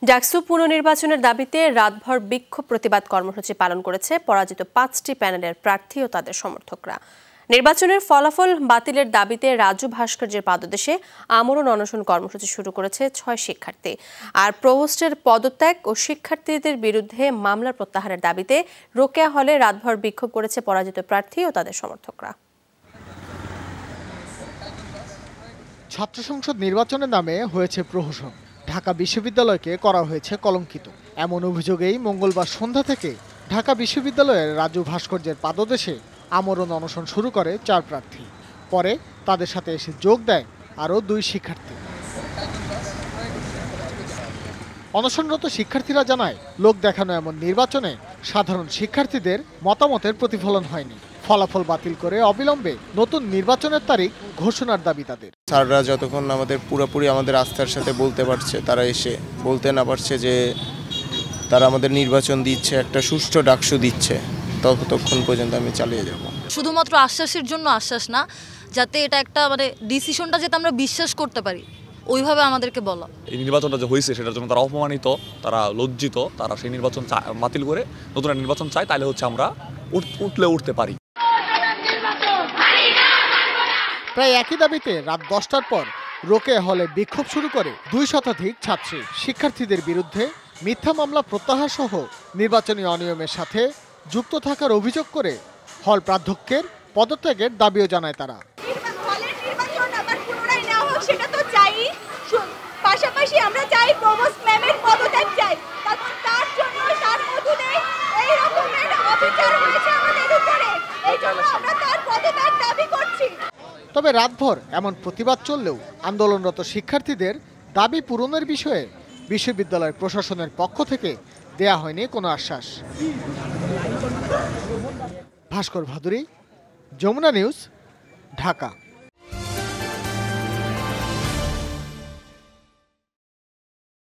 ডাকসু পুনর্নির্বাচনের দাবিতে রাতভর বিক্ষোভ প্রতিবাদ কর্মসূচি পালন করেছে পরাজিত 5টি প্যানেলের প্রার্থী ও তাদের সমর্থকরা। নির্বাচনের ফলাফল বাতিলের দাবিতে রাজু ভাস্কর্যের পাদদেশে আমরণ অনশন কর্মসূচি শুরু করেছে 6 শিক্ষার্থী। আর প্রভোস্টের পদত্যাগ ও শিক্ষার্থীদের বিরুদ্ধে মামলা প্রত্যাহারের দাবিতে রোকেয়া হলে রাতভর বিক্ষোভ করেছে পরাজিত প্রার্থী ও তাদের সমর্থকরা। ছাত্র সংসদ নির্বাচনের নামে হয়েছে প্রহসন, ঢাকা বিশ্ববিদ্যালয়কে করা হয়েছে কলঙ্কিত। এমন অভিযোগেই মঙ্গলবার সন্ধ্যা থেকে ঢাকা বিশ্ববিদ্যালয়ের রাজু ভাস্কর্যের পাদদেশে আমরণ অনশন শুরু করে 4 প্রার্থী। পরে তাদের সাথে এসে যোগ দেয় আরও 2 শিক্ষার্থী। অনশনরত শিক্ষার্থীরা জানায়, লোক দেখানো এমন নির্বাচনে সাধারণ শিক্ষার্থীদের মতামতের প্রতিফলন হয়নি। ফলাফল বাতিল করে অবিলম্বে নতুন নির্বাচনের তারিখ ঘোষণার দাবি তাদের। স্যাররা যতক্ষণ আমাদের পুরোপুরি আমাদের আস্থার সাথে বলতে পারছে, তারা এসে বলতে না পারছে যে তারা আমাদের নির্বাচন দিচ্ছে, একটা সুষ্ঠু ডাকসু দিচ্ছে, ততক্ষণ পর্যন্ত আমি চালিয়ে যাব। শুধুমাত্র আশ্বাসের জন্য আশ্বাস না, যাতে এটা একটা ডিসিশনটা যাতে আমরা বিশ্বাস করতে পারি, ওইভাবে আমাদেরকে বলা। এই নির্বাচনটা যে হয়েছে সেটার জন্য তারা অপমানিত, তারা লজ্জিত, তারা সেই নির্বাচন বাতিল করে নতুন নির্বাচন চায়, তাহলে হচ্ছে আমরা উঠতে পারি। প্রায় একই দাবিতে রাত 10টার পর রোকেয়া হলে বিক্ষোভ শুরু করে 2 শতাধিক ছাত্রী। শিক্ষার্থীদের বিরুদ্ধে মিথ্যা মামলা প্রত্যাহার সহ নির্বাচনী অনিয়মের সাথে যুক্ত থাকার অভিযোগ করে হল প্রাধ্যক্ষের পদত্যাগের দাবিও জানায় তারা। পাশাপাশি আমরা চাই প্রভোস্ট ম্যামের পদত্যাগ চাই, কারণ তার জন্য তার মধ্যে এই রকমের অবিচার হয়েছে আমাদের উপরে, এই জন্য আমরা তার পদত্যাগ দাবি করছি। তবে রাতভর এমন প্রতিবাদ চললেও আন্দোলনরত শিক্ষার্থীদের দাবি পূরণের বিষয়ে বিশ্ববিদ্যালয় প্রশাসনের পক্ষ থেকে দেয়া হয়নি কোনো আশ্বাস। ভাস্কর ভাদুরী, যমুনা নিউজ, ঢাকা।